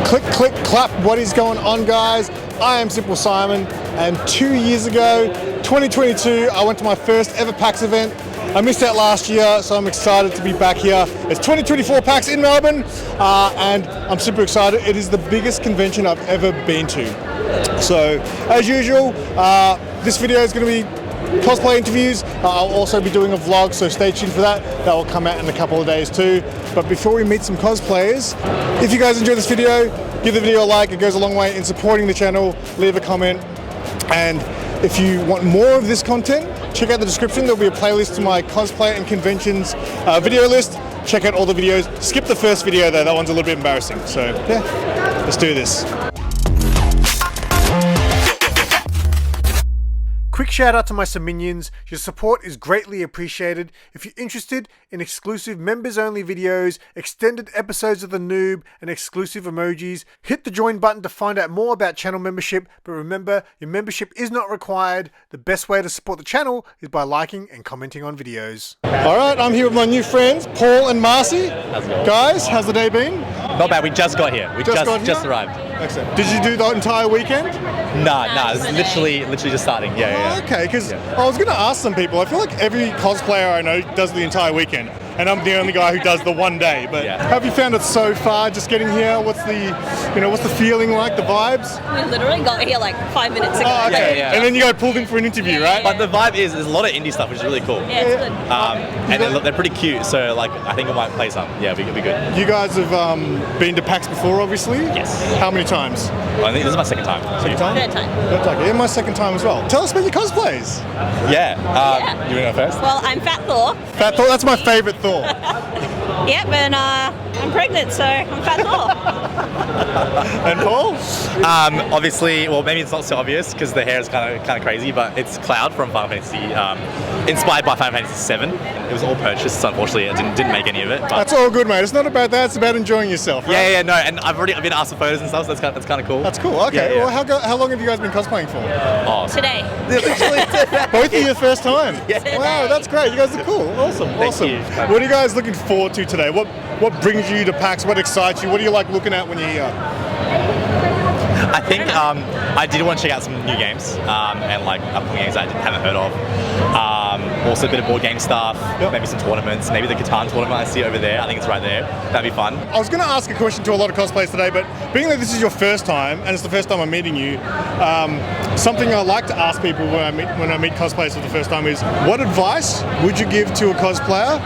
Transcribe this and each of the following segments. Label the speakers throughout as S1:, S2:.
S1: Click, click, clap. What is going on, guys? I am SimpleSimon, and 2 years ago, 2022, I went to my first ever PAX event. I missed out last year, so I'm excited to be back here. It's 2024 PAX in Melbourne, and I'm super excited. It is the biggest convention I've ever been to. So, as usual, this video is going to be cosplay interviews. I'll also be doing a vlog, so stay tuned for that. That will come out in a couple of days too. But before we meet some cosplayers, if you guys enjoy this video, give the video a like. It goes a long way in supporting the channel. Leave a comment. And if you want more of this content, check out the description. There'll be a playlist to my cosplay and conventions video list. Check out all the videos. Skip the first video though, that one's a little bit embarrassing. So yeah, let's do this. Quick shout out to my Minions. Your support is greatly appreciated. If you're interested in exclusive members only videos, extended episodes of The Noob, and exclusive emojis, hit the join button to find out more about channel membership. But remember, your membership is not required. The best way to support the channel is by liking and commenting on videos. Alright, I'm here with my new friends, Paul and Marcy.
S2: How's it going?
S1: Guys, how's the day been?
S2: Not bad, we just got here. We just arrived.
S1: Excellent. Did you do the entire weekend?
S2: Nah, it's literally just starting. Yeah.
S1: Okay, because I was going to ask some people. I feel like every cosplayer I know does the entire weekend, and I'm the only guy who does the one day. But have you found it so far? Just getting here, what's the feeling like? The vibes?
S3: We literally got here like 5 minutes ago.
S1: Oh, okay.
S2: Yeah.
S1: And then you got pulled in for an interview, right?
S2: But the vibe is there's a lot of indie stuff, which is really cool.
S3: Yeah, it's good.
S2: And they're pretty cute, so like I think we might play some. Yeah, it'll be good.
S1: You guys have been to PAX before, obviously.
S2: Yes.
S1: How many times?
S2: I think this is my second time.
S1: Second time?
S3: Third time.
S1: Third time. Yeah, my second time as well. Tell us about your cosplays.
S2: Yeah. You wanna go first?
S3: Well, I'm Fat Thor.
S1: Fat Thor. That's my favorite Thor.
S3: Yep, and I'm pregnant, so I'm Fat Thor.
S1: And Paul?
S2: Obviously, well, maybe it's not so obvious because the hair is kind of crazy, but it's Cloud from Final Fantasy, inspired by Final Fantasy VII. It was all purchased, so unfortunately, I didn't make any of it. But
S1: That's all good, mate. It's not about that. It's about enjoying yourself. Right?
S2: Yeah, no, and I've been asked for photos and stuff, so that's kind of cool.
S1: That's cool. Okay.
S2: Yeah.
S1: Well, how long have you guys been cosplaying for?
S2: Oh,
S3: Today.
S1: Both of you the first time?
S2: Yeah.
S1: Wow, that's great. You guys are cool. Awesome. Awesome.
S2: you.
S1: What are you guys looking forward to today? What brings you to PAX? What excites you? What do you like looking at when you're here?
S2: I think I did want to check out some new games and like upcoming games I haven't heard of. Also a bit of board game stuff, maybe some tournaments, maybe the Catan tournament I see over there. I think it's right there. That'd be fun.
S1: I was going to ask a question to a lot of cosplayers today, but being that this is your first time and it's the first time I'm meeting you, something I like to ask people when I meet cosplayers for the first time is, what advice would you give to a cosplayer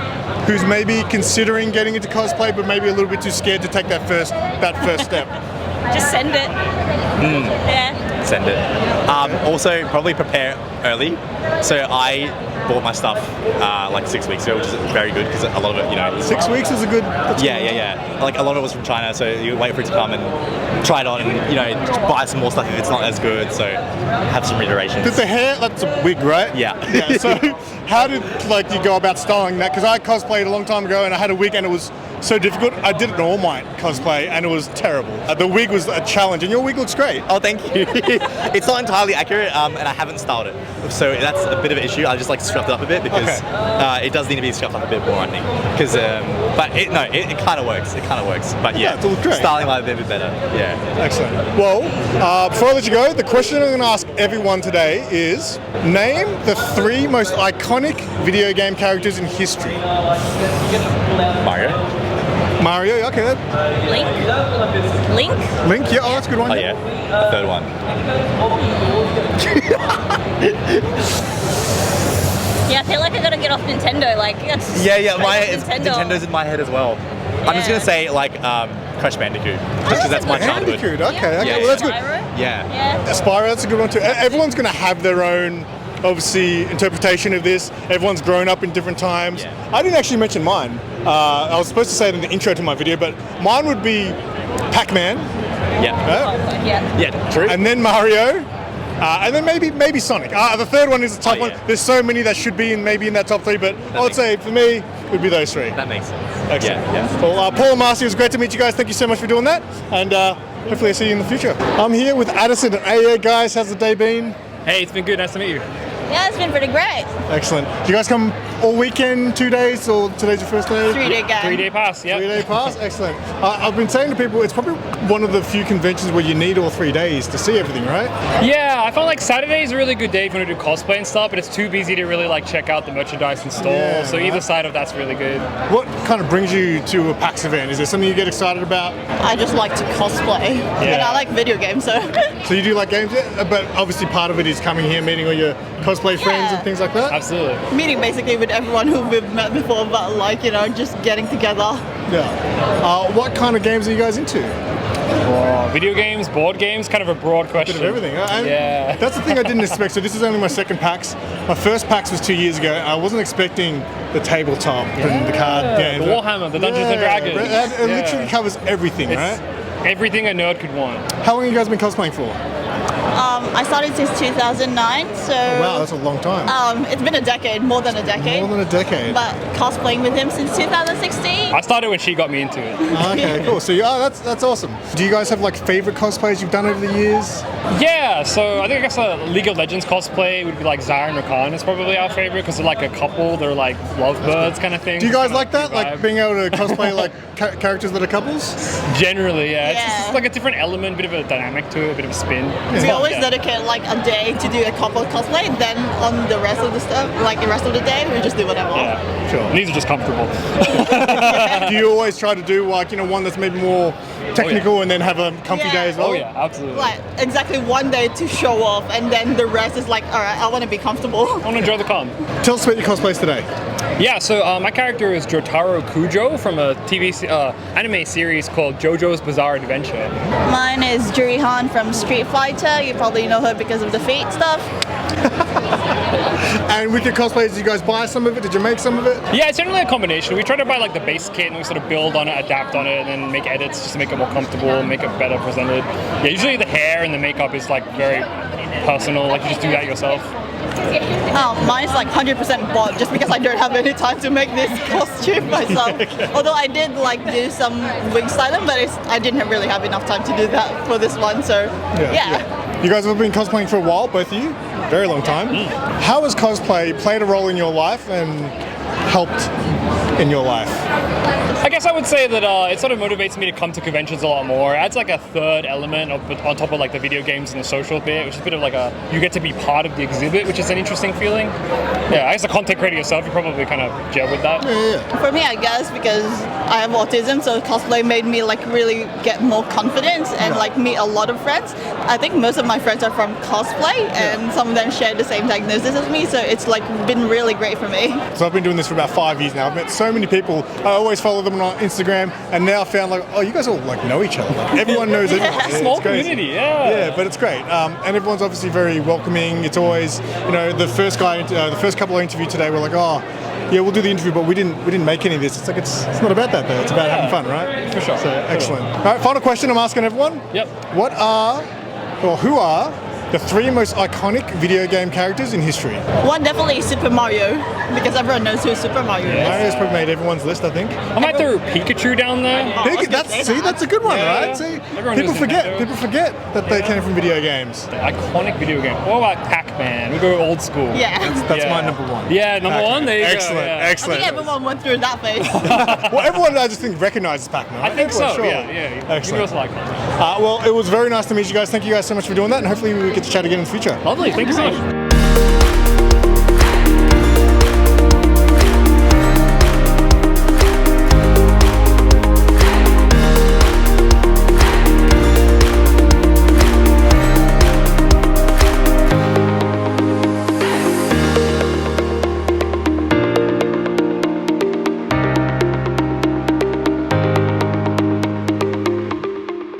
S1: who's maybe considering getting into cosplay but maybe a little bit too scared to take that first step?
S3: Just send it. Yeah.
S2: Send it. Also, probably prepare early. So I bought my stuff like 6 weeks ago, which is very good because a lot of it,
S1: 6 weeks is a good.
S2: Yeah. Like a lot of it was from China, so you wait for it to come and try it on, and buy some more stuff if it's not as good. So have some iterations.
S1: Did the hair? That's a wig, right?
S2: Yeah.
S1: So how did you go about styling that? Because I cosplayed a long time ago and I had a wig and it was so difficult. I did it in all my cosplay and it was terrible. The wig was a challenge, and your wig looks great.
S2: Oh, thank you. It's not entirely accurate, and I haven't styled it, so that's a bit of an issue. I just like scruffed it up a bit because it does need to be scruffed up a bit more, I think. Because, but it kind of works. It kind of works. But yeah,
S1: it looks great.
S2: Styling might be a bit better. Yeah.
S1: Excellent. Well, before I let you go, the question I'm going to ask everyone today is: name the 3 most iconic video game characters in history. Mario, okay. Link, yeah, oh, that's a good one.
S2: Oh yeah, the third one.
S3: Yeah, I feel like I gotta get off Nintendo.
S2: Nintendo's in my head as well. Yeah. I'm just gonna say like Crash Bandicoot, just because that's my childhood.
S1: Bandicoot, okay, well that's good.
S2: Yeah.
S1: Spyro, that's a good one too. Everyone's gonna have their own, obviously, interpretation of this. Everyone's grown up in different times.
S2: Yeah.
S1: I didn't actually mention mine. I was supposed to say it in the intro to my video, but mine would be Pac-Man.
S2: Yeah. Yeah, true.
S1: And then Mario. And then maybe Sonic. The third one is a tough one. There's so many that should be in that top 3, but I would say for me, it would be those 3.
S2: That makes sense.
S1: Excellent.
S2: Yeah.
S1: Well, Paul and Marcy, it was great to meet you guys. Thank you so much for doing that. And hopefully I'll see you in the future. I'm here with Addison and Aya. Guys, how's the day been?
S4: Hey, it's been good. Nice to meet you.
S3: Yeah, it's been pretty great.
S1: Excellent. Do you guys come all weekend, 2 days, or today's your first day?
S3: 3-day game.
S4: 3-day pass, yeah.
S1: 3-day pass? Excellent. I've been saying to people, it's probably one of the few conventions where you need all 3 days to see everything, right?
S4: Yeah, I felt like Saturday is a really good day if you want to do cosplay and stuff, but it's too busy to really like check out the merchandise and store.
S1: Yeah,
S4: so either side of that's really good.
S1: What kind of brings you to a PAX event? Is there something you get excited about?
S3: I just like to cosplay. And I like video games, so.
S1: So you do like games, but obviously part of it is coming here, meeting all your cosplay friends and things like that?
S4: Absolutely.
S3: Meeting basically with everyone who we've met before, but like, you know, just getting together.
S1: Yeah. What kind of games are you guys into?
S4: Video games, board games, kind of a broad question.
S1: Bit of everything. And
S4: yeah.
S1: That's the thing I didn't expect. So this is only my second PAX. My first PAX was 2 years ago. I wasn't expecting the tabletop and the card games.
S4: The Warhammer, the Dungeons and Dragons.
S1: It literally covers everything, right?
S4: Everything a nerd could want.
S1: How long have you guys been cosplaying for?
S3: I started since 2009, so.
S1: Wow, that's a long time.
S3: It's been a decade, more than a decade.
S1: More than a decade.
S3: But cosplaying with him since 2016.
S4: I started when she got me into it.
S1: Okay, cool. So that's awesome. Do you guys have like favorite cosplays you've done over the years?
S4: Yeah, so I guess a League of Legends cosplay would be like Zara and Rakan is probably our favorite because they're like a couple, they're like lovebirds kind of thing.
S1: Do you guys like that? Like being able to cosplay like characters that are couples?
S4: Generally, yeah. It's just like a different element, bit of a dynamic to it, a bit of a spin.
S3: We always dedicate like a day to do a couple cosplay, then on the rest of the stuff, like the rest of the day, we just do whatever.
S4: Yeah,
S1: sure.
S4: And these are just comfortable.
S1: Do you always try to do like, one that's maybe more technical and then have a comfy day as well?
S4: Oh yeah, absolutely.
S3: Like exactly one day to show off, and then the rest is like, all right, I want to be comfortable.
S4: I want to enjoy the con.
S1: Tell us about your cosplays today.
S4: Yeah, so my character is Jotaro Kujo from a anime series called JoJo's Bizarre Adventure.
S3: Mine is Juri Han from Street Fighter. You probably know her because of the feet stuff.
S1: And with your cosplays, did you guys buy some of it? Did you make some of it?
S4: Yeah, it's generally a combination. We try to buy like the base kit and we sort of build on it, adapt on it, and then make edits just to make it more comfortable and make it better presented. Yeah, usually the hair and the makeup is like very personal, like you just do that yourself.
S3: Oh, mine's like 100% bought just because I don't have any time to make this costume myself. Although I did like do some wig styling, but I didn't really have enough time to do that for this one, so yeah.
S1: You guys have been cosplaying for a while, both of you? Very long time. How has cosplay played a role in your life and helped in your life?
S4: I guess I would say that it sort of motivates me to come to conventions a lot more. It adds like a third element on top of like the video games and the social bit, which is a bit of like you get to be part of the exhibit, which is an interesting feeling. Yeah, as a content creator yourself, you probably kind of gel with that.
S1: Yeah.
S3: For me, I guess because I have autism, so cosplay made me like really get more confidence and like meet a lot of friends. I think most of my friends are from cosplay, and some of them share the same diagnosis as me, so it's like been really great for me.
S1: So I've been doing this for about 5 years now. I've met so many people. I always follow them on Instagram, and now I found like, oh, you guys all like know each other. Like, everyone knows everyone.
S4: It's a small community, yeah,
S1: but it's great. And everyone's obviously very welcoming. It's always, the first couple I interviewed today were like, oh, yeah, we'll do the interview, but we didn't make any of this. It's like it's not about that though. It's about having fun, right?
S4: For sure.
S1: So excellent. All right, final question I'm asking everyone.
S4: Yep.
S1: Who are the 3 most iconic video game characters in history?
S3: One definitely Super Mario, because everyone knows who Super Mario is.
S1: Mario's probably made everyone's list, I think.
S4: I might throw Pikachu down there.
S1: That's a good one, right? See, people forget that they came from video games.
S4: Iconic video game. What about Pac-Man? We go old school.
S3: Yeah.
S1: That's my number one.
S4: Yeah, number one. There you
S1: Excellent,
S4: go. Yeah.
S1: excellent.
S3: I think everyone went through that phase.
S1: Well, everyone I just think recognizes Pac-Man.
S4: I think
S1: Everyone,
S4: so.
S1: surely.
S4: Yeah.
S1: Excellent.
S4: Give us like
S1: Well, it was very nice to meet you guys. Thank you guys so much for doing that, and hopefully we get to chat again in the future.
S4: lovely. Thank you so much.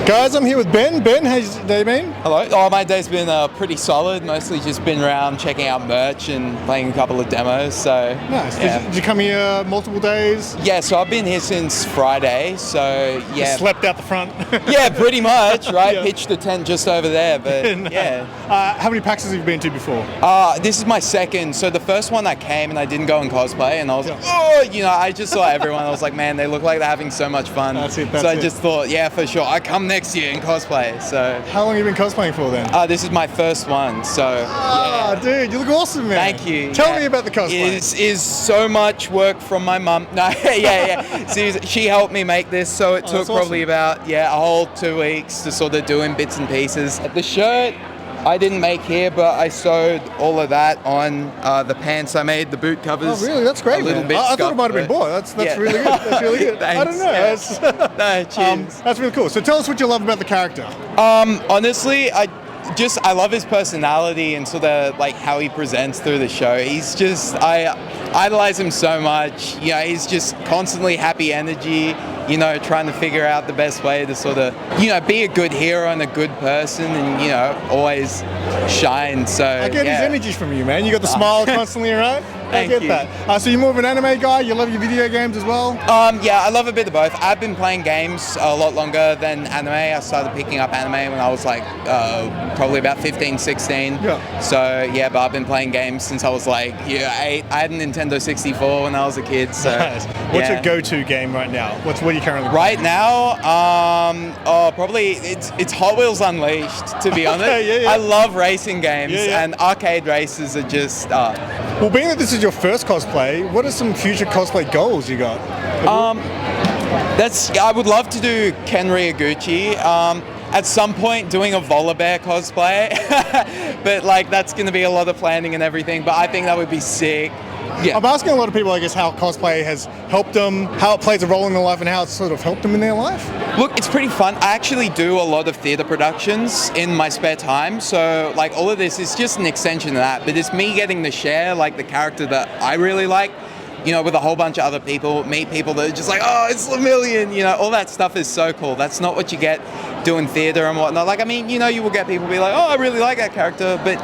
S1: Guys, I'm here with Ben. Ben, how's your day been?
S5: Hello. Oh, my day's been pretty solid. Mostly just been around checking out merch and playing a couple of demos. So
S1: Nice.
S5: Yeah.
S1: Did you come here multiple days?
S5: Yeah. So I've been here since Friday. So yeah.
S1: Slept out the front.
S5: Yeah, pretty much. Right.
S1: Yeah.
S5: Pitched the tent just over there. But
S1: No.
S5: yeah.
S1: How many PAXs have you been to before?
S5: This is my second. So the first one I came and I didn't go and cosplay, and I was
S1: Yeah.
S5: like, oh, I just saw everyone. I was like, man, they look like they're having so much fun.
S1: That's it,
S5: so I just thought, yeah, for sure. I come next year in cosplay. So
S1: How long have you been cosplaying for then?
S5: this is my first one. So
S1: Ah, dude, you look awesome, man.
S5: thank you.
S1: Tell me about the cosplay.
S5: Is so much work from my mum. No, yeah. She helped me make this, so it took
S1: that's
S5: probably
S1: awesome.
S5: about a whole 2 weeks to sort of do in bits and pieces. The shirt I didn't make here, but I sewed all of that on the pants. I made the boot covers.
S1: Oh, really? That's great,
S5: A little
S1: man.
S5: bit.
S1: I thought it might have been
S5: scuffed,
S1: boy.
S5: but-
S1: That's really good. That's really good. I don't
S5: Thanks,
S1: know.
S5: yeah.
S1: That's,
S5: No, cheers.
S1: that's really cool. So tell us what you love about the character.
S5: Honestly, I love his personality and sort of like how he presents through the show. He's just, I idolize him so much. You know, he's just constantly happy energy, you know, trying to figure out the best way to sort of, you know, be a good hero and a good person and, you know, always shine. So
S1: I get his energy from you, man. You got the smile constantly around. I
S5: Thank
S1: get
S5: you.
S1: that. So you're more of an anime guy. You love your video games as well.
S5: Yeah, I love a bit of both. I've been playing games a lot longer than anime. I started picking up anime when I was like probably about 15, 16.
S1: Yeah.
S5: So yeah, but I've been playing games since I was like 8. I had a Nintendo 64 when I was a kid. So
S1: Nice. What's
S5: yeah.
S1: your go-to game right now? What are you currently playing?
S5: Right now, probably it's Hot Wheels Unleashed. To be honest,
S1: Okay, yeah.
S5: I love racing games,
S1: Yeah.
S5: and arcade races are just.
S1: Well, being that this is your first cosplay, what are some future cosplay goals you got?
S5: I would love to do Ken Ryoguchi. At some point, doing a Volibear cosplay, but like that's going to be a lot of planning and everything. But I think that would be sick. Yeah.
S1: I'm asking a lot of people, I guess, how cosplay has helped them, how it plays a role in their life, and how it's sort of helped them in their life.
S5: Look, it's pretty fun. I actually do a lot of theatre productions in my spare time, so like all of this is just an extension of that. But it's me getting to share like the character that I really like, you know, with a whole bunch of other people, meet people that are just like, oh, it's Lemillion, you know, all that stuff is so cool. That's not what you get doing theatre and whatnot. Like, I mean, you know, you will get people be like, oh, I really like that character, but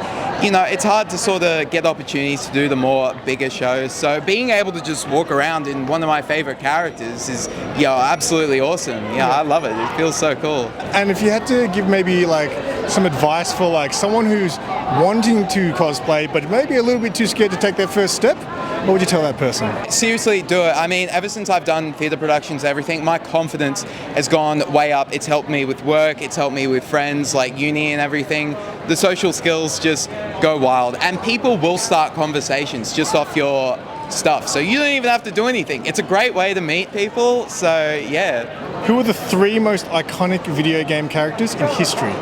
S5: you know, it's hard to sort of get opportunities to do the more bigger shows. So being able to just walk around in one of my favorite characters is, you know, absolutely awesome. Yeah, I love it. It feels so cool.
S1: And if you had to give maybe like some advice for like someone who's wanting to cosplay, but maybe a little bit too scared to take their first step, what would you tell that person?
S5: Seriously, do it. I mean, ever since I've done theatre productions and everything, my confidence has gone way up. It's helped me with work, it's helped me with friends, like uni and everything. The social skills just go wild. And people will start conversations just off your stuff. So you don't even have to do anything. It's a great way to meet people. So, yeah.
S1: Who are the 3 most iconic video game characters in history?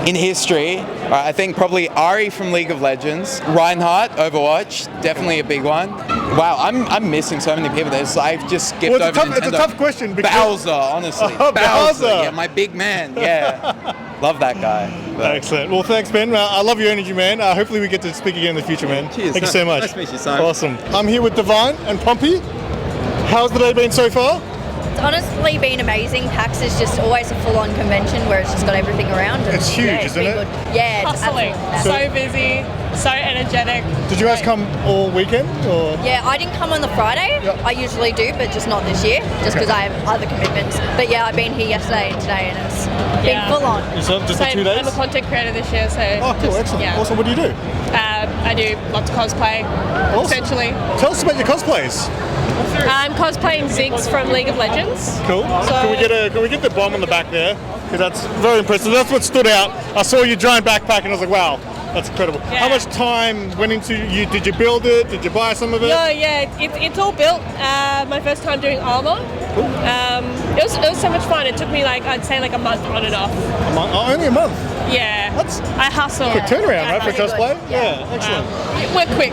S5: In history, I think probably Ari from League of Legends, Reinhardt, Overwatch, definitely a big one. Wow, I'm missing so many people. I've just skipped
S1: Well,
S5: over
S1: it's a
S5: Nintendo.
S1: tough question because
S5: Bowser, honestly.
S1: Oh, Bowser.
S5: Yeah, my big man. Yeah, love that guy. But-
S1: Excellent. Well, thanks, Ben. I love your energy, man. Hopefully we get to speak again in the future, man.
S5: Cheers.
S1: Thank you so much.
S5: Nice to meet you, Simon.
S1: Awesome. I'm here with Divine and Pompey. How's the day been so far?
S6: It's honestly been amazing. PAX is just always a full-on convention where it's just got everything around. And
S1: It's huge,
S6: yeah,
S1: isn't
S6: been
S1: it?
S6: Good. Yeah, it's
S7: Hustling.
S6: absolutely
S7: So busy, so energetic.
S1: Did you guys come all weekend? Or?
S6: Yeah, I didn't come on the Friday.
S1: Yep.
S6: I usually do, but just not this year, just because I have other commitments. But yeah, I've been here yesterday and today, and it's been
S7: Yeah.
S6: full on.
S1: Yourself, just the 2 days?
S7: I'm a content creator this year, so
S1: Oh, cool, excellent.
S7: yeah.
S1: Awesome. What do you do?
S7: I do lots of cosplay,
S1: Awesome.
S7: essentially.
S1: Tell us about your cosplays.
S7: I'm cosplaying Ziggs from League of Legends.
S1: Cool.
S7: So-
S1: Can we get the bomb on the back there? Because that's very impressive. That's what stood out. I saw your giant backpack and I was like, wow, that's incredible.
S7: Yeah.
S1: How much time went into you? Did you build it? Did you buy some of it?
S7: No, yeah, it's all built. My first time doing armor. It was so much fun. It took me I'd say a month on and off.
S1: Only a month.
S7: Yeah,
S1: That's
S7: I hustle.
S1: quick turnaround, right, for
S6: Really good.
S1: cosplay?
S6: Yeah.
S1: Excellent.
S7: We're quick.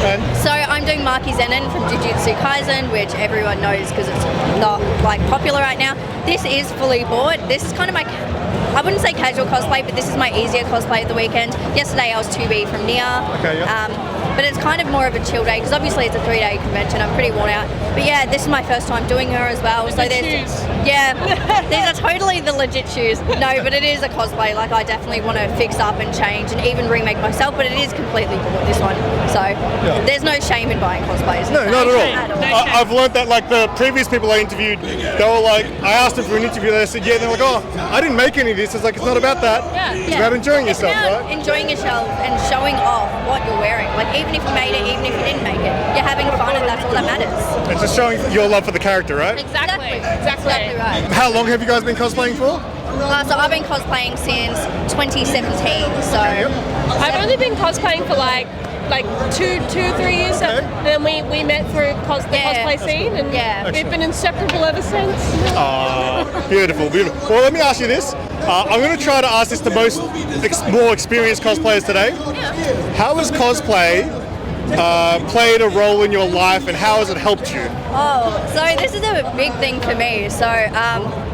S1: And
S6: So I'm doing Marky Zenon from Jujutsu Kaisen, which everyone knows because it's not popular right now. This is fully board. This is kind of my, I wouldn't say casual cosplay, but this is my easier cosplay of the weekend. Yesterday I was 2B from Nia.
S1: Okay, yeah.
S6: But it's kind of more of a chill day because obviously it's a 3-day convention. I'm pretty worn out. But yeah, this is my first time doing her as well. So
S7: The
S6: there's,
S7: shoes.
S6: yeah, these are totally the legit shoes. No, but it is a cosplay. I definitely want to fix up and change and even remake myself. But it is completely board, this one. So there's no shame in buying cosplays.
S1: no, not at
S7: shame.
S1: all.
S7: No shame.
S1: I've learned that the previous people I interviewed, they were like, I asked them for an interview, they said, yeah, they're like, oh, I didn't make any of this. It's like, it's not about that.
S7: Yeah.
S1: It's about enjoying
S6: It's
S1: yourself,
S6: about
S1: right?
S6: enjoying yourself and showing off what you're wearing. Even if you made it, even if you didn't make it, you're having fun and that's all that matters.
S1: It's just showing your love for the character, right?
S7: Exactly.
S6: Exactly right.
S1: How long have you guys been cosplaying for?
S6: So I've been cosplaying since 2017. So
S7: I've only been cosplaying for like 3 years, and then we met through the cosplay scene, and we've been inseparable ever since.
S1: Beautiful, beautiful. Well, let me ask you this. I'm going to try to ask this to more experienced cosplayers today. How has cosplay played a role in your life, and how has it helped you?
S6: Oh, so this is a big thing for me. So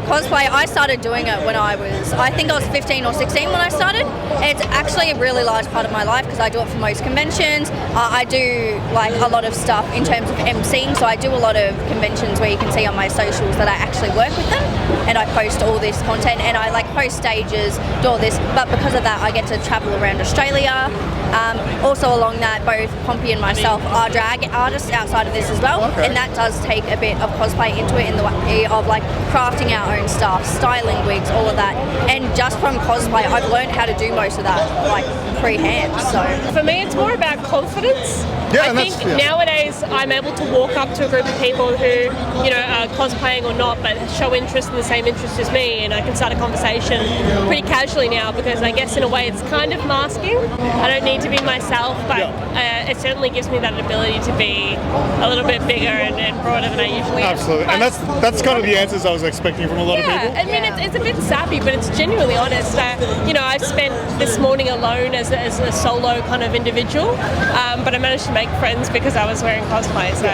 S6: cosplay, I started doing it when I think I was 15 or 16 when I started. It's actually a really large part of my life because I do it for most conventions. I do like a lot of stuff in terms of emceeing, so I do a lot of conventions where you can see on my socials that I actually work with them, and I post all this content, and I like host stages, do all this, but because of that I get to travel around Australia. Also along that, both Pompey and myself are drag artists outside of this as well, and that does take a bit of cosplay into it in the way of like crafting our own stuff, styling wigs, all of that. And just from cosplay, I've learned how to do most of that like freehand. So
S7: for me, it's more about confidence. I think nowadays I'm able to walk up to a group of people who, are cosplaying or not, but show interest in the same interest as me, and I can start a conversation pretty casually now because I guess in a way it's kind of masking. I don't need to be myself, but it certainly gives me that ability to be a little bit bigger and broader than I usually am.
S1: Absolutely, and that's kind of the answers I was expecting from a lot of people.
S7: I mean, it's a bit sappy, but it's genuinely honest. I spent this morning alone as a solo kind of individual, but I managed to make friends because I was wearing cosplay. So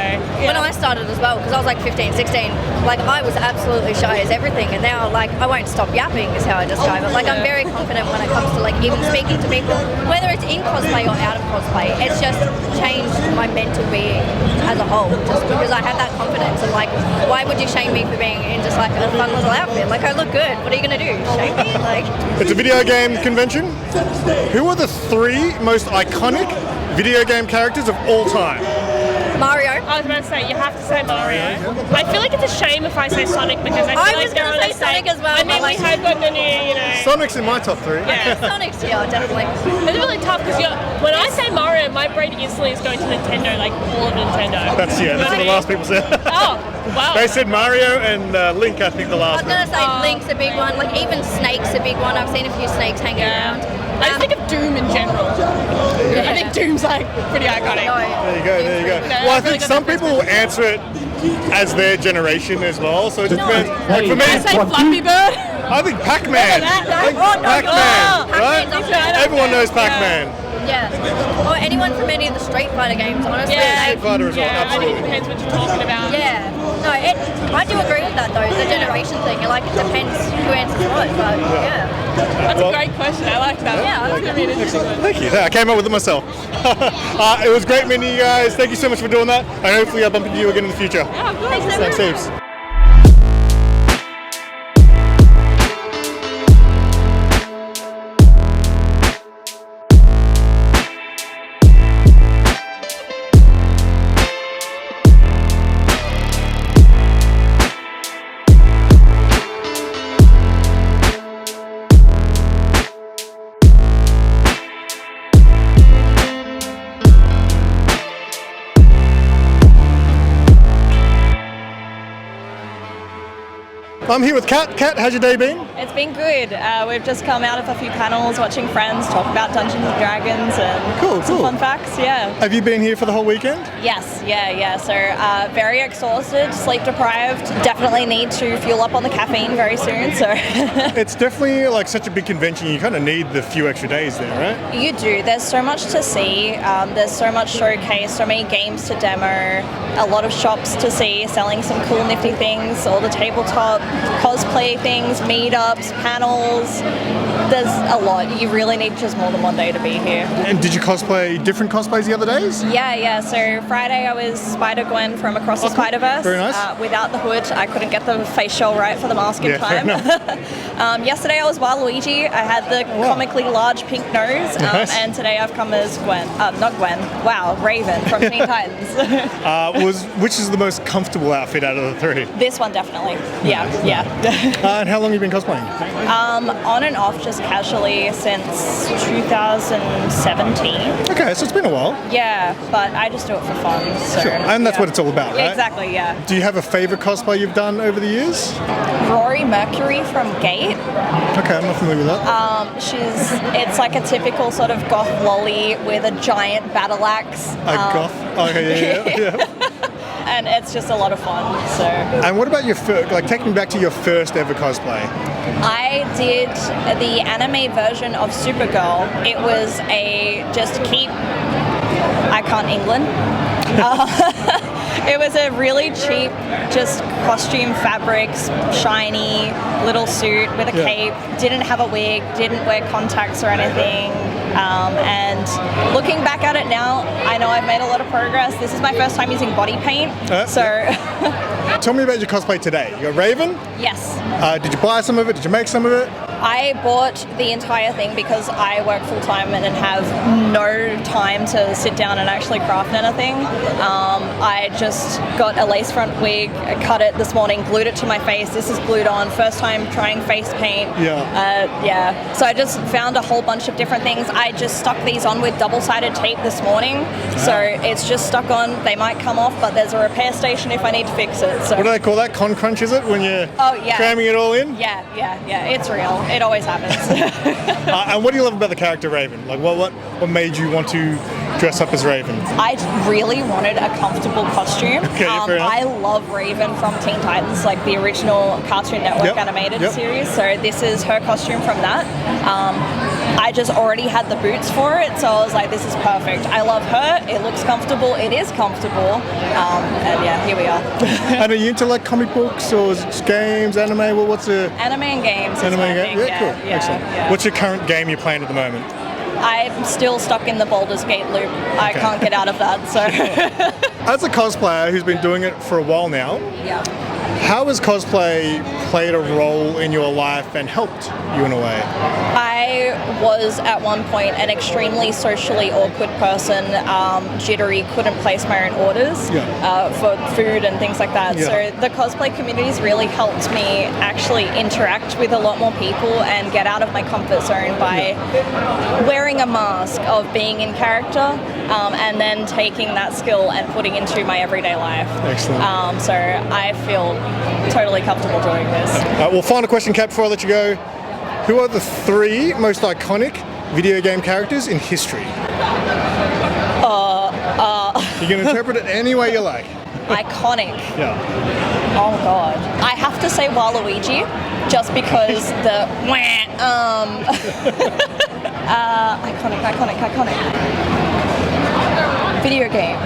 S6: when I started as well, because I was like 15, 16, like I was absolutely shy as everything, and now like I won't stop yapping is how I describe it. Like I'm very confident when it comes to like even speaking to people, whether it's in cosplay or out of cosplay. It's just changed my mental being as a whole, just because I have that confidence. And like, why would you shame me for being in just like a fun little outfit? Like I look good. What are you gonna do? Shame me? Like
S1: it's a video game convention. Who are the 3 most iconic video game characters of all time?
S6: Mario.
S7: I was about to say, you have to say Mario. I feel like it's a shame if I say Sonic because I feel like they're on the same.
S6: Sonic as well.
S7: I mean, we had got the new,
S1: Sonic's in my top 3.
S6: Yeah, Sonic's definitely.
S7: It's really tough because when I say Mario, my brain instantly is going to Nintendo, like all of Nintendo.
S1: That's what the last people said.
S7: Oh, wow.
S1: They said Mario and Link, I think the last one.
S6: I was gonna say Link's a big one. Like even Snake's a big one. I've seen a few snakes hanging around.
S7: I just think of Doom in general. I think Doom's like pretty iconic.
S1: There you go. Well, I think some people will answer it as their generation as well. So it just depends. Like for me,
S7: I say Flappy Bird.
S1: I think Pac-Man. Pac-Man, right? Everyone knows Pac-Man.
S6: Yeah. Or anyone from any of the Street Fighter games, honestly.
S7: Yeah,
S1: Street Fighter as well,
S7: I think
S1: absolutely.
S7: it depends what you're talking about.
S6: Yeah. No, I do agree with that though, the generation thing. Like it depends who answers what, but yeah.
S7: That's a great question. I like that.
S6: Yeah,
S7: that's gonna be an interesting one.
S1: Thank you. I came up with it myself. It was great meeting you guys. Thank you so much for doing that. And hopefully I'll bump into you again in the future.
S7: Yeah, of course.
S1: Thanks heaps. I'm here with Kat. Kat, how's your day been?
S8: It's been good. We've just come out of a few panels, watching friends talk about Dungeons and Dragons and some fun facts. Yeah.
S1: Have you been here for the whole weekend?
S8: Yes. Yeah. So very exhausted, sleep deprived. Definitely need to fuel up on the caffeine very soon. So
S1: it's definitely like such a big convention. You kind of need the few extra days there, right?
S8: You do. There's so much to see. There's so much showcase. So many games to demo. A lot of shops to see, selling some cool, nifty things. All the tabletop cosplay things, meetups, panels. There's a lot. You really need just more than one day to be here.
S1: And did you cosplay different cosplays the other days?
S8: Yeah. So Friday I was Spider-Gwen from Across the Spider-Verse.
S1: Very nice.
S8: Without the hood, I couldn't get the face shell right for the mask in time. Yesterday I was Waluigi. I had the comically large pink nose.
S1: Nice.
S8: And today I've come as Gwen. Not Gwen. Wow, Raven from Teen Titans.
S1: Which is the most comfortable outfit out of the 3?
S8: This one definitely. Yeah. Yeah.
S1: And how long have you been cosplaying?
S8: On and off, just casually since 2017.
S1: Okay, so it's been a while.
S8: Yeah, but I just do it for fun. So,
S1: Sure, and that's
S8: yeah.
S1: what it's all about, right?
S8: Exactly, yeah.
S1: Do you have a favourite cosplay you've done over the years?
S8: Rory Mercury from Gate.
S1: Okay, I'm not familiar with that.
S8: It's like a typical sort of goth lolly with a giant battle axe.
S1: Goth? Okay, yeah.
S8: And it's just a lot of fun. So.
S1: And what about your take me back to your first ever cosplay?
S8: I did the anime version of Supergirl. It was I can't England. It was a really cheap, just costume fabrics, shiny little suit with a cape. Didn't have a wig, didn't wear contacts or anything. And looking back at it now, I know I've made a lot of progress. This is my first time using body paint,
S1: Tell me about your cosplay today. You got Raven?
S8: Yes.
S1: Did you buy some of it? Did you make some of it?
S8: I bought the entire thing because I work full time and have no time to sit down and actually craft anything. I just got a lace front wig, cut it this morning, glued it to my face. This is glued on. First time trying face paint.
S1: Yeah.
S8: So I just found a whole bunch of different things. I just stuck these on with double-sided tape this morning. So it's just stuck on. They might come off, but there's a repair station if I need to fix it. So.
S1: What do they call that? Con crunch, is it? When you're cramming it all in?
S8: Yeah. It's real. It always happens.
S1: And what do you love about the character Raven? Like, what made you want to dress up as Raven?
S8: I really wanted a comfortable costume.
S1: Okay, fair enough.
S8: I love Raven from Teen Titans, like the original Cartoon Network animated series. So this is her costume from that. I just already had the boots for it, so I was like, this is perfect. I love her. It looks comfortable. It is comfortable. And yeah, here we are.
S1: And are you into like comic books or games, anime? Well, what's the
S8: anime and games?
S1: Anime and games.
S8: Yeah,
S1: cool. Excellent.
S8: Yeah.
S1: What's your current game you're playing at the moment?
S8: I'm still stuck in the Baldur's Gate loop. I can't get out of that. So.
S1: As a cosplayer who's been doing it for a while now, how has cosplay played a role in your life and helped you in a way?
S8: I was at one point an extremely socially awkward person, jittery, couldn't place my own orders for food and things like that. So the cosplay community's really helped me actually interact with a lot more people and get out of my comfort zone by wearing a mask of being in character and then taking that skill and putting into my everyday life.
S1: Excellent.
S8: So I feel totally comfortable doing this.
S1: Well, final question, Kat, before I let you go. Who are the 3 most iconic video game characters in history? You can interpret it any way you like.
S8: Iconic.
S1: Yeah.
S8: Oh god. I have to say Waluigi, just because the iconic. Video game.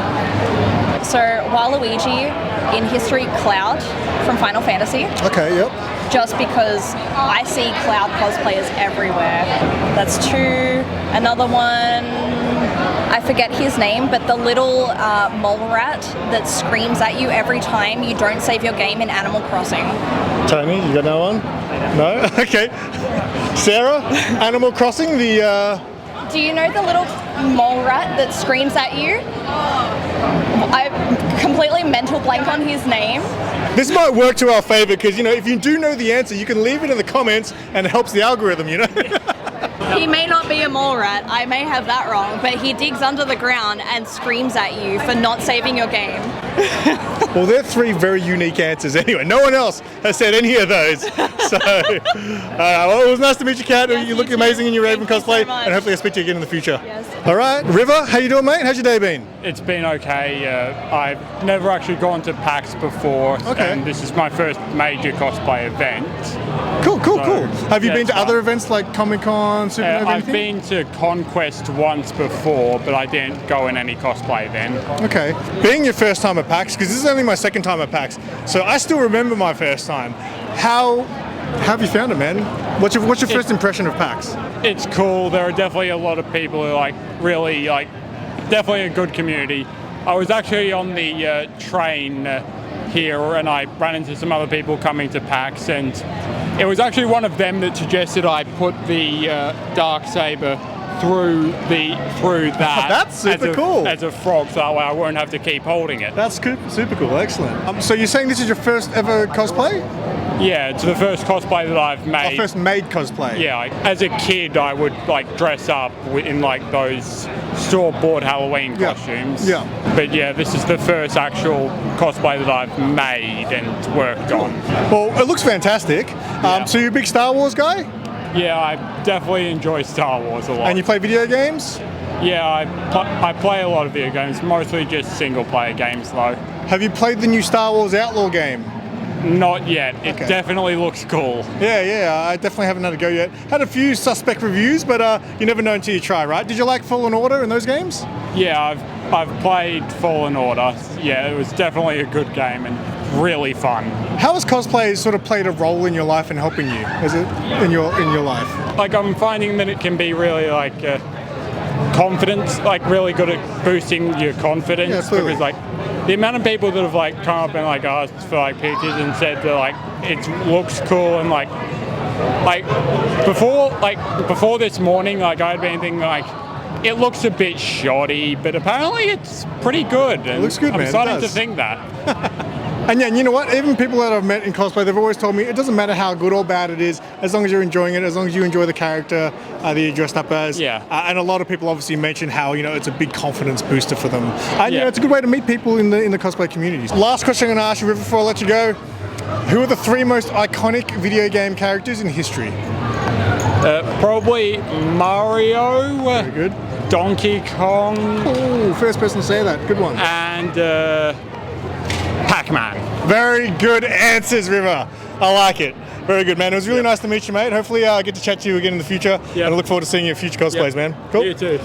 S8: So Waluigi, in history, Cloud from Final Fantasy.
S1: Okay, yep.
S8: Just because I see Cloud cosplayers everywhere. That's 2. Another one, I forget his name, but the little mole rat that screams at you every time you don't save your game in Animal Crossing.
S1: Tony, you got no one? No? Okay. Sarah, Animal Crossing, the...
S8: Do you know the little mole rat that screams at you? I completely mental blank on his name.
S1: This might work to our favor because, you know, if you do know the answer, you can leave it in the comments and it helps the algorithm, you know?
S8: He may not be a mole rat, I may have that wrong, but he digs under the ground and screams at you for not saving your game.
S1: Well, they're 3 very unique answers anyway. No one else has said any of those. So, well, it was nice to meet you, Kat.
S8: Yes,
S1: you look amazing in your Raven cosplay, and hopefully I'll speak to you again in the future.
S8: Yes.
S1: All right, River, how you doing, mate? How's your day been?
S9: It's been okay. I've never actually gone to PAX before, and this is my first major cosplay event.
S1: Cool. Have you been to other events like Comic-Con, Supernova,
S9: I've been to Conquest once before, but I didn't go in any cosplay then.
S1: Okay. Being your first time at PAX, because this is only my second time at PAX, so I still remember my first time. How have you found it, man? What's your first impression of PAX?
S9: It's cool. There are definitely a lot of people who really definitely a good community. I was actually on the train here and I ran into some other people coming to PAX, and it was actually one of them that suggested I put the Darksaber through that.
S1: That's super cool.
S9: As a frog, so that way I won't have to keep holding it.
S1: That's super cool. Excellent. So you're saying this is your first ever cosplay?
S9: Yeah, it's the first cosplay that I've made.
S1: Oh, first made cosplay.
S9: Yeah, as a kid, I would like dress up in like those store-bought Halloween costumes.
S1: Yeah.
S9: But yeah, this is the first actual cosplay that I've made and worked on.
S1: Well, it looks fantastic. So you're a big Star Wars guy?
S9: Yeah, I definitely enjoy Star Wars a lot.
S1: And you play video games?
S9: Yeah, I play a lot of video games, mostly just single-player games though.
S1: Have you played the new Star Wars Outlaw game?
S9: Not yet. It definitely looks cool.
S1: Yeah, I definitely haven't had a go yet. Had a few suspect reviews, but you never know until you try, right? Did you like Fallen Order in those games?
S9: Yeah, I've played Fallen Order. Yeah, it was definitely a good game and really fun.
S1: How has cosplay sort of played a role in your life and helping you? Is it in your life?
S9: Like I'm finding that it can be really like confidence, like really good at boosting your confidence.
S1: Yeah, absolutely.
S9: Because like the amount of people that have like come up and like asked for like pictures and said that like it looks cool and like before this morning, like I'd been thinking like it looks a bit shoddy, but apparently it's pretty good.
S1: It looks good, man.
S9: I'm starting to think that.
S1: And yeah, and you know what? Even people that I've met in cosplay, they've always told me it doesn't matter how good or bad it is, as long as you're enjoying it, as long as you enjoy the character that you're dressed up as.
S9: Yeah.
S1: And a lot of people obviously mention how it's a big confidence booster for them. And it's a good way to meet people in the cosplay communities. Last question I'm going to ask you, River, before I let you go: who are the 3 most iconic video game characters in history?
S9: Probably Mario.
S1: Very good.
S9: Donkey Kong.
S1: Oh, first person to say that. Good one.
S9: And Pac-Man.
S1: Very good answers, River. I like it. Very good, man. It was really nice to meet you, mate. Hopefully I get to chat to you again in the future. And I look forward to seeing you in future cosplays, man. Cool.
S9: You too.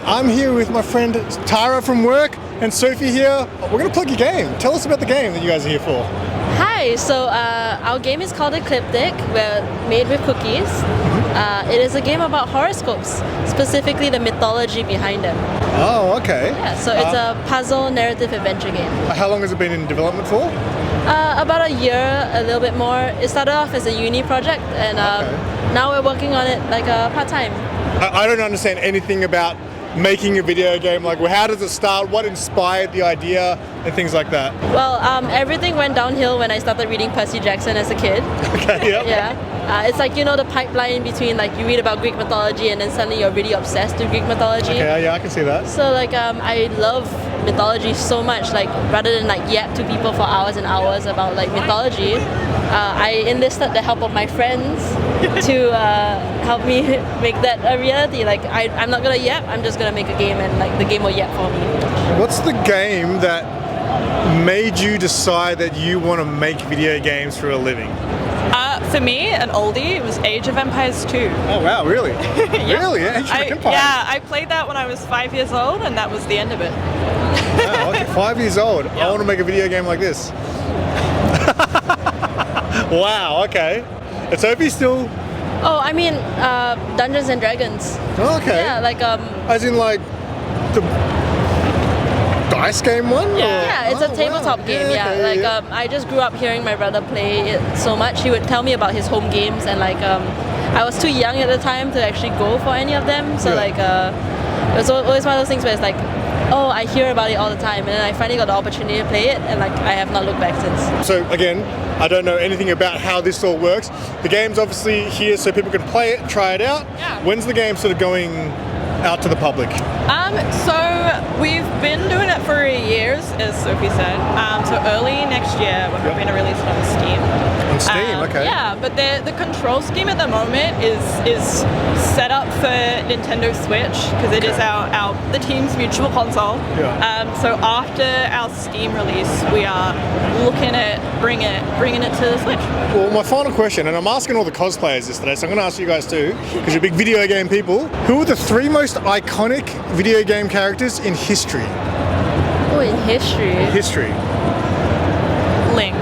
S1: I'm here with my friend Tara from work and Sophie here. We're going to plug your game. Tell us about the game that you guys are here for.
S10: Hi, so our game is called Ecliptic. We're made with cookies. It is a game about horoscopes, specifically the mythology behind them.
S1: Oh, okay.
S10: Yeah, so it's a puzzle narrative adventure game.
S1: How long has it been in development for?
S10: About a year, a little bit more. It started off as a uni project, and now we're working on it like part-time.
S1: I don't understand anything about making a video game. Like, how does it start? What inspired the idea and things like that?
S10: Well, everything went downhill when I started reading Percy Jackson as a kid.
S1: Okay, yep.
S10: Yeah. It's like, the pipeline between like you read about Greek mythology and then suddenly you're really obsessed with Greek mythology.
S1: Okay, yeah, I can see that.
S10: So like I love mythology so much, like rather than like yap to people for hours and hours about like mythology, I enlisted the help of my friends to help me make that a reality. Like I'm not gonna yap, I'm just gonna make a game and like the game will yap for me.
S1: What's the game that made you decide that you want to make video games for a living?
S11: For me, an oldie, it was Age of Empires 2.
S1: Oh wow, really?
S11: Yeah.
S1: Really? Age of Empires?
S11: Yeah, I played that when I was 5 years old and that was the end of it.
S1: Wow, okay, 5 years old. Yep. I want to make a video game like this. Wow, okay. And Sophie still...
S10: Oh, I mean, Dungeons and Dragons.
S1: Oh, okay.
S10: Yeah, like
S1: as in like the dice game one?
S10: Yeah, it's a tabletop game.
S1: Okay,
S10: I just grew up hearing my brother play it so much. He would tell me about his home games, and like I was too young at the time to actually go for any of them. So like it was always one of those things where it's like, oh, I hear about it all the time, and then I finally got the opportunity to play it, and like I have not looked back since.
S1: So again, I don't know anything about how this all works. The game's obviously here so people can play it, try it out.
S11: Yeah.
S1: When's the game sort of going out to the public?
S11: So we've been doing it for years, as Sophie said. So early next year, we're hoping to release it on Steam.
S1: On Steam, okay.
S11: Yeah, but the control scheme at the moment is set up for Nintendo Switch because it is the team's mutual console.
S1: Yeah.
S11: So after our Steam release, we are looking at bringing it to the Switch.
S1: Well, my final question, and I'm asking all the cosplayers this today, so I'm going to ask you guys too, because you're big video game people. Who are the 3 most iconic video game characters in history?
S10: Oh, in history.
S1: History.
S11: Link.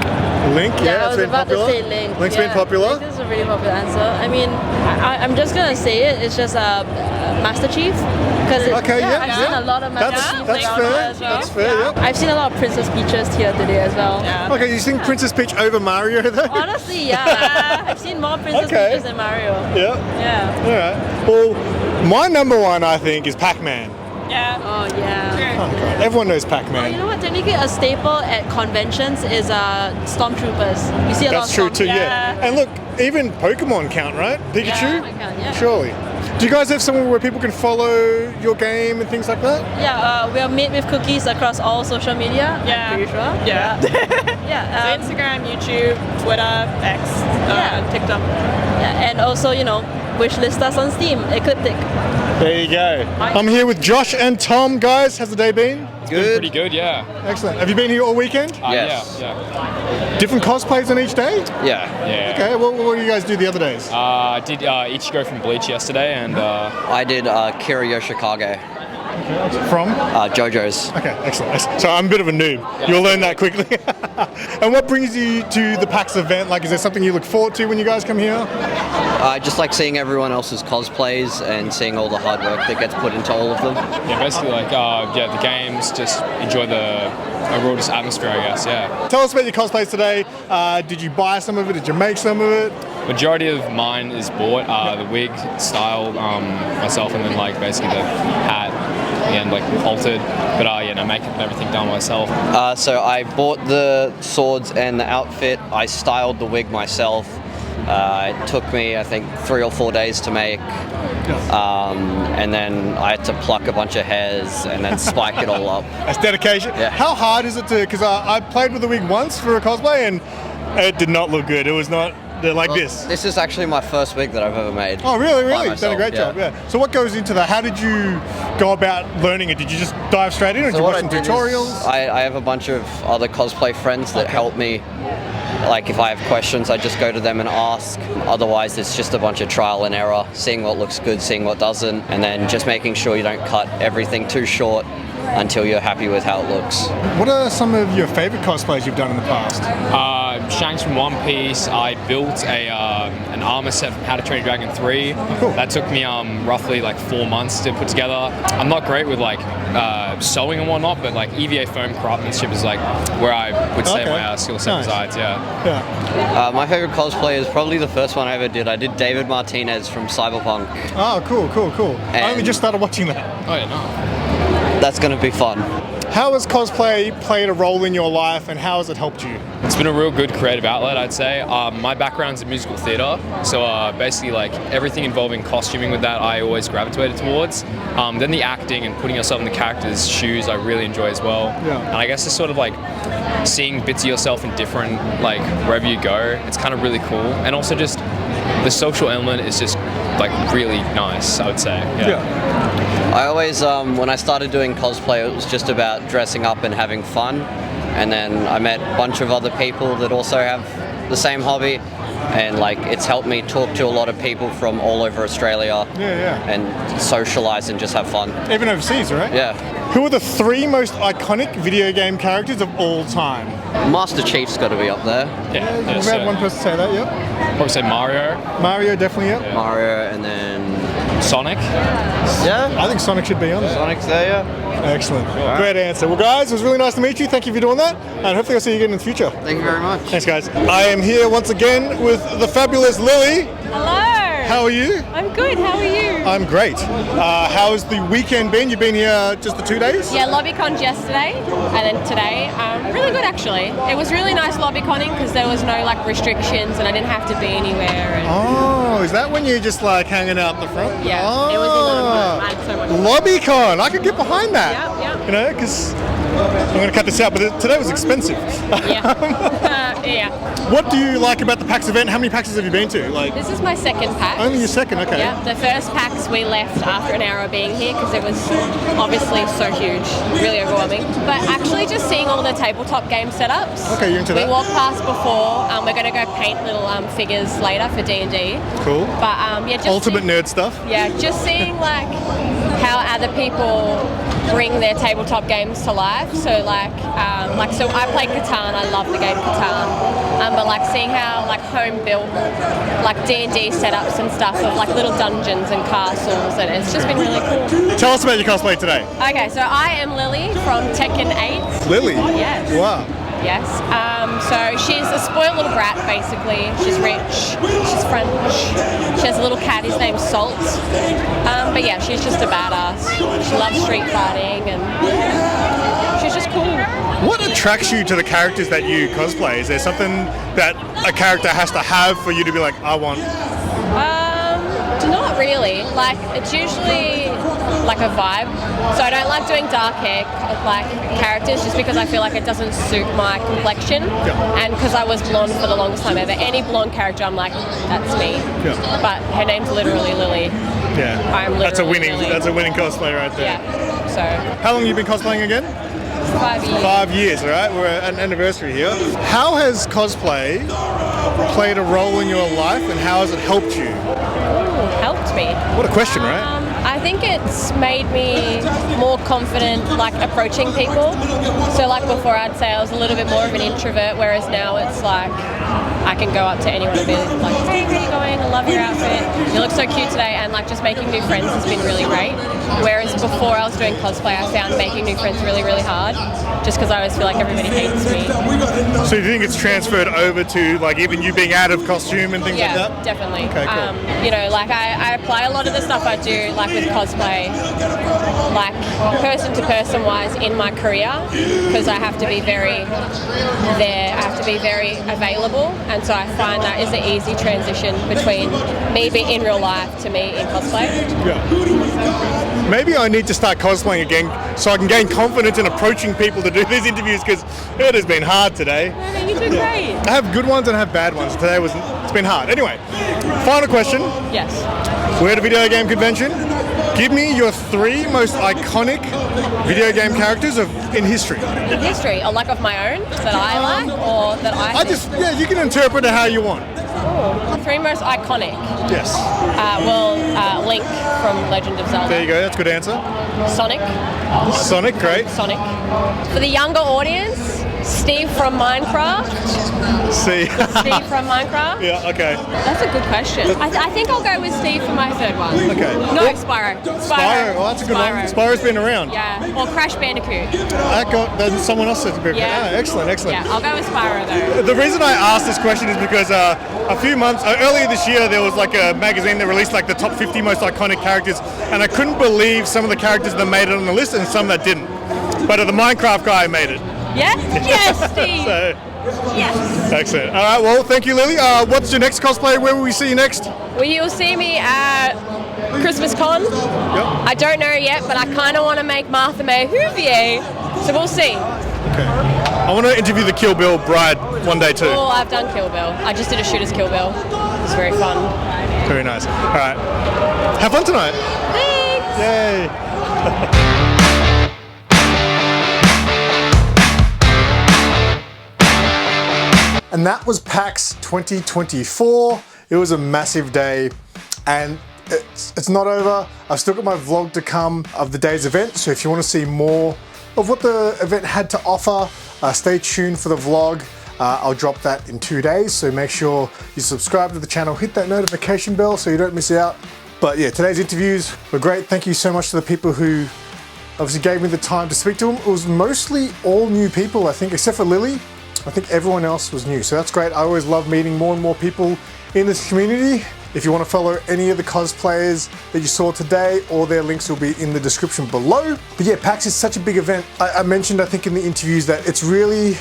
S1: Link, yeah,
S10: I was
S1: been
S10: about
S1: popular.
S10: to say Link.
S1: Link's been popular.
S10: Link is a really popular answer. I mean, I'm just gonna say it. It's just Master Chief because I've seen a lot of Master Chief
S1: That's
S10: around
S1: fair.
S10: here as well.
S1: That's fair. Yep.
S10: I've seen a lot of Princess Peaches here today as well.
S1: Okay, you think Princess Peach over Mario though?
S10: Honestly, yeah. I've seen more Princess Peaches than Mario.
S1: Yeah.
S10: Yeah.
S1: All right. Well, my number one I think is Pac-Man.
S11: Yeah.
S10: Oh yeah.
S1: Everyone knows Pac-Man.
S10: You know what? Technically, a staple at conventions is Stormtroopers. You see a lot of
S1: That's true too, yeah. And look, even Pokemon count, right? Pikachu?
S10: Pokemon count, yeah.
S1: Surely. Do you guys have somewhere where people can follow your game and things like that?
S10: Yeah, we are made with cookies across all social media.
S11: Yeah.
S10: I'm pretty sure.
S11: Yeah.
S10: Yeah.
S11: So Instagram, YouTube, Twitter, X, TikTok.
S10: Yeah, and also, wishlist us on Steam. It could take.
S1: There you go. I'm here with Josh and Tom. Guys, how's the day been?
S12: It's been pretty good, yeah.
S1: Excellent. Have you been here all weekend?
S12: Yes. Yeah.
S1: Different cosplays on each day?
S12: Yeah.
S1: Okay, what do you guys do the other days?
S12: I did Ichigo from Bleach yesterday, and
S13: I did Kiryu Shikage.
S1: From?
S13: JoJo's.
S1: Okay, excellent. So I'm a bit of a noob. You'll learn that quickly. And what brings you to the PAX event? Like, is there something you look forward to when you guys come here?
S13: I just like seeing everyone else's cosplays and seeing all the hard work that gets put into all of them.
S12: Yeah, basically the games, just enjoy the overall just atmosphere, I guess, yeah.
S1: Tell us about your cosplays today. Did you buy some of it? Did you make some of it?
S12: Majority of mine is bought, the wig style myself, and then basically the hat and altered, but making everything done myself.
S13: So I bought the swords and the outfit. I styled the wig myself. It took me, I think, 3 or 4 days to make, and then I had to pluck a bunch of hairs and then spike it all up.
S1: That's dedication.
S13: Yeah.
S1: How hard is it to? Because I played with the wig once for a cosplay, and it did not look good. It was not. They're like this.
S13: This is actually my first wig that I've ever made.
S1: Oh, really? Really?
S13: You've
S1: done a great job. Yeah. So what goes into that? How did you go about learning it? Did you just dive straight in, or did you watch some tutorials?
S13: I have a bunch of other cosplay friends that help me. Like if I have questions, I just go to them and ask. Otherwise, it's just a bunch of trial and error, seeing what looks good, seeing what doesn't, and then just making sure you don't cut everything too short until you're happy with how it looks.
S1: What are some of your favorite cosplays you've done in the past?
S12: Shanks from One Piece. I built an armor set from How to Train Your Dragon 3.
S1: Cool.
S12: That took me roughly 4 months to put together. I'm not great with sewing and whatnot, but EVA foam craftsmanship is where I would say my skill set resides. Yeah.
S13: My favorite cosplay is probably the first one I ever did. I did David Martinez from Cyberpunk.
S1: Oh, cool. I only just started watching that.
S12: Oh yeah, no.
S13: That's going to be fun.
S1: How has cosplay played a role in your life, and how has it helped you?
S12: It's been a real good creative outlet, I'd say. My background's in musical theatre, so basically everything involving costuming with that I always gravitated towards. Then the acting and putting yourself in the character's shoes I really enjoy as well.
S1: Yeah.
S12: And I guess it's sort of seeing bits of yourself in different, wherever you go, it's kind of really cool. And also just the social element is just really nice, I would say. Yeah.
S13: I always, when I started doing cosplay, it was just about dressing up and having fun. And then I met a bunch of other people that also have the same hobby. And it's helped me talk to a lot of people from all over Australia. And socialize and just have fun.
S1: Even overseas, right?
S13: Yeah.
S1: Who are the 3 most iconic video game characters of all time?
S13: Master Chief's got to be up there.
S1: Yeah, we've had one person say that, yep.
S12: Probably say Mario.
S1: Mario, definitely, yep.
S13: Mario, and then
S12: Sonic.
S13: Yeah,
S1: I think Sonic should be on there.
S13: Sonic's there, yeah.
S1: Excellent. Great answer. Well, guys, it was really nice to meet you. Thank you for doing that, and hopefully I'll see you again in the future.
S13: Thank you very much.
S1: Thanks, guys. I am here once again with the fabulous Lily.
S14: Hello.
S1: How are you?
S14: I'm good. How are you?
S1: I'm great. How's the weekend been? You've been here just the 2 days?
S14: Yeah, LobbyCon yesterday and then today. Really good, actually. It was really nice LobbyConning because there was no restrictions and I didn't have to be anywhere. And
S1: oh, is that when you're just hanging out in the front?
S14: Yeah,
S1: oh,
S14: it was a little bit. I had so much fun.
S1: LobbyCon. I could get behind that.
S14: Yep.
S1: You know, because I'm going to cut this out, but today was expensive.
S14: Yeah.
S1: What do you like about the PAX event? How many PAXs have you been to? Like,
S14: This is my second PAX.
S1: Only your second, okay.
S14: Yeah, the first PAX we left after an hour of being here because it was obviously so huge, really overwhelming. But actually just seeing all the tabletop game setups.
S1: Okay, you're into that?
S14: We walked past before. We're going to go paint little figures later for D&D.
S1: Cool.
S14: But yeah, just
S1: ultimate nerd stuff.
S14: Yeah, just seeing like how other people bring their tabletop games to life. So so I play Catan. I love the game Catan. But like seeing how like home built like D&D setups and stuff of like little dungeons and castles, and it's just been really cool.
S1: Tell us about your cosplay today.
S14: Okay, so I am Lily from Tekken 8.
S1: Lily?
S14: Yes.
S1: Wow.
S14: Yes. So she's a spoiled little brat, basically. She's rich. She's French. She has a little cat. His name's Salt. But yeah, she's just a badass. She loves street fighting, and she's just cool.
S1: What attracts you to the characters that you cosplay? Is there something that a character has to have for you to be like, I want?
S14: Not really. Like, it's usually like a vibe. So I don't like doing dark hair like characters just because I feel like it doesn't suit my complexion.
S1: Yeah.
S14: And because I was blonde for the longest time ever. Any blonde character, I'm like, that's me.
S1: Yeah.
S14: But her name's literally Lily.
S1: Yeah.
S14: I'm literally
S1: That's a winning.
S14: Lily.
S1: That's a winning cosplay right there.
S14: Yeah. So.
S1: How long have you been cosplaying again?
S14: 5 years.
S1: 5 years, all right? We're at an anniversary here. How has cosplay played a role in your life, and how has it helped you?
S14: Helped me.
S1: What a question, right?
S14: I think it's made me more confident, like approaching people. So like before, I'd say I was a little bit more of an introvert, whereas now it's like I can go up to anyone and be like, hey, how are you going? I love your outfit. You look so cute today. And like just making new friends has been really great. Whereas before I was doing cosplay, I found making new friends really, really hard, just because I always feel like everybody hates me.
S1: So you think it's transferred over to like even you being out of costume and things like that?
S14: Yeah, definitely.
S1: Okay, cool.
S14: You know, like I apply a lot of the stuff I do, like with cosplay, like person to person wise in my career, because I have to be very there, I have to be very available, and so I find that is an easy transition between me being in real life to me in cosplay.
S1: Yeah. Maybe I need to start cosplaying again so I can gain confidence in approaching people to do these interviews, because it has been hard today.
S14: You did great.
S1: I have good ones and I have bad ones. Today it's been hard. Anyway, final question.
S14: Yes.
S1: We're at a video game convention. Give me your 3 most iconic video game characters in history.
S14: In history, or like of my own that I like, or that I think?
S1: You can interpret it how you want.
S14: Ooh. 3 most iconic.
S1: Yes.
S14: Link from Legend of Zelda.
S1: There you go. That's a good answer.
S14: Sonic.
S1: Sonic, great.
S14: Sonic. For the younger audience, Steve from Minecraft.
S1: Steve
S14: from Minecraft.
S1: Yeah, okay.
S14: That's a good question. I think I'll go with Steve for my 3rd one.
S1: Okay.
S14: No, Spyro.
S1: Spyro. Oh, that's a good one. Spyro's been around.
S14: Yeah. Or Crash Bandicoot.
S1: Then someone else said to be.
S14: Yeah.
S1: Excellent.
S14: Yeah, I'll go with Spyro though.
S1: The reason I asked this question is because a few months earlier this year there was like a magazine that released like the top 50 most iconic characters, and I couldn't believe some of the characters that made it on the list and some that didn't. But the Minecraft guy made it.
S14: Yeah? Yes, Steve. Yes.
S1: Excellent. All right, well, thank you, Lily. What's your next cosplay? Where will we see you next?
S14: Well, you'll see me at Christmas Con.
S1: Yep.
S14: I don't know yet, but I kind of want to make Martha May Whovier, so we'll see.
S1: Okay. I want to interview the Kill Bill bride one day too.
S14: Oh, I've done Kill Bill. I just did a Shooter's Kill Bill. It's very fun.
S1: Very nice. All right. Have fun tonight.
S14: Thanks.
S1: Yay. And that was PAX 2024. It was a massive day, and it's not over. I've still got my vlog to come of the day's event, so if you want to see more of what the event had to offer, stay tuned for the vlog. I'll drop that in 2 days, so make sure you subscribe to the channel, hit that notification bell so you don't miss out. But yeah, today's interviews were great. Thank you so much to the people who obviously gave me the time to speak to them. It was mostly all new people, I think, except for Lily. I think everyone else was new, so that's great. I always love meeting more and more people in this community. If you want to follow any of the cosplayers that you saw today, all their links will be in the description below. But yeah, PAX is such a big event. I mentioned, I think in the interviews, that it's really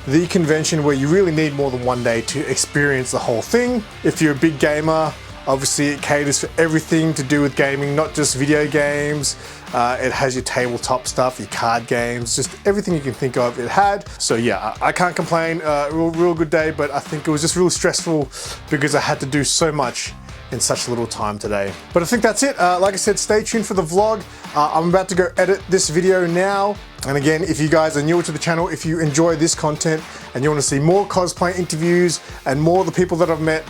S1: the convention where you really need more than one day to experience the whole thing. If you're a big gamer, Obviously it caters for everything to do with gaming, not just video games. It has your tabletop stuff, your card games, just everything you can think of it had. So yeah, I can't complain. Real good day, but I think it was just really stressful because I had to do so much in such little time today. But I think that's it. Like I said, stay tuned for the vlog. I'm about to go edit this video now. And again, if you guys are new to the channel, if you enjoy this content and you want to see more cosplay interviews and more of the people that I've met,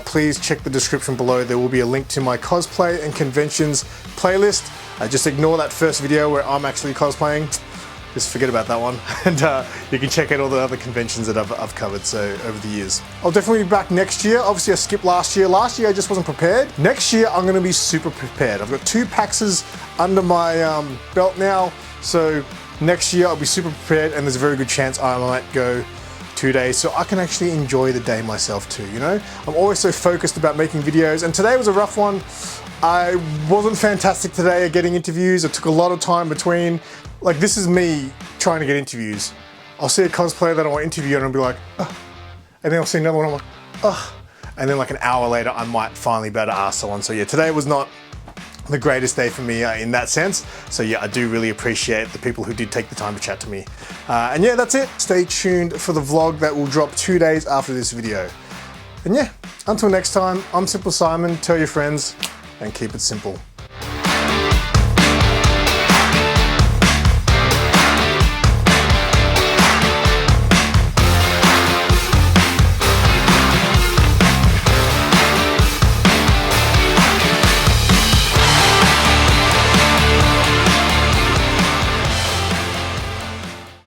S1: please check the description below. There will be a link to my cosplay and conventions playlist. Just ignore that first video where I'm actually cosplaying. Just forget about that one. And you can check out all the other conventions that I've covered over the years. I'll definitely be back next year. Obviously I skipped last year. Last year I just wasn't prepared. Next year I'm gonna be super prepared. I've got 2 PAXs under my belt now. So next year I'll be super prepared, and there's a very good chance I might go 2 days so I can actually enjoy the day myself too, you know? I'm always so focused about making videos, and today was a rough one. I wasn't fantastic today at getting interviews. It took a lot of time between. Like, this is me trying to get interviews. I'll see a cosplayer that I want to interview and I'll be like, oh. And then I'll see another one, I'm like, oh. And then like an hour later, I might finally be able to ask someone. So yeah, today was not the greatest day for me in that sense. So yeah, I do really appreciate the people who did take the time to chat to me. And yeah, that's it. Stay tuned for the vlog that will drop 2 days after this video. And yeah, until next time, I'm SimpleSimon. Tell your friends and keep it simple.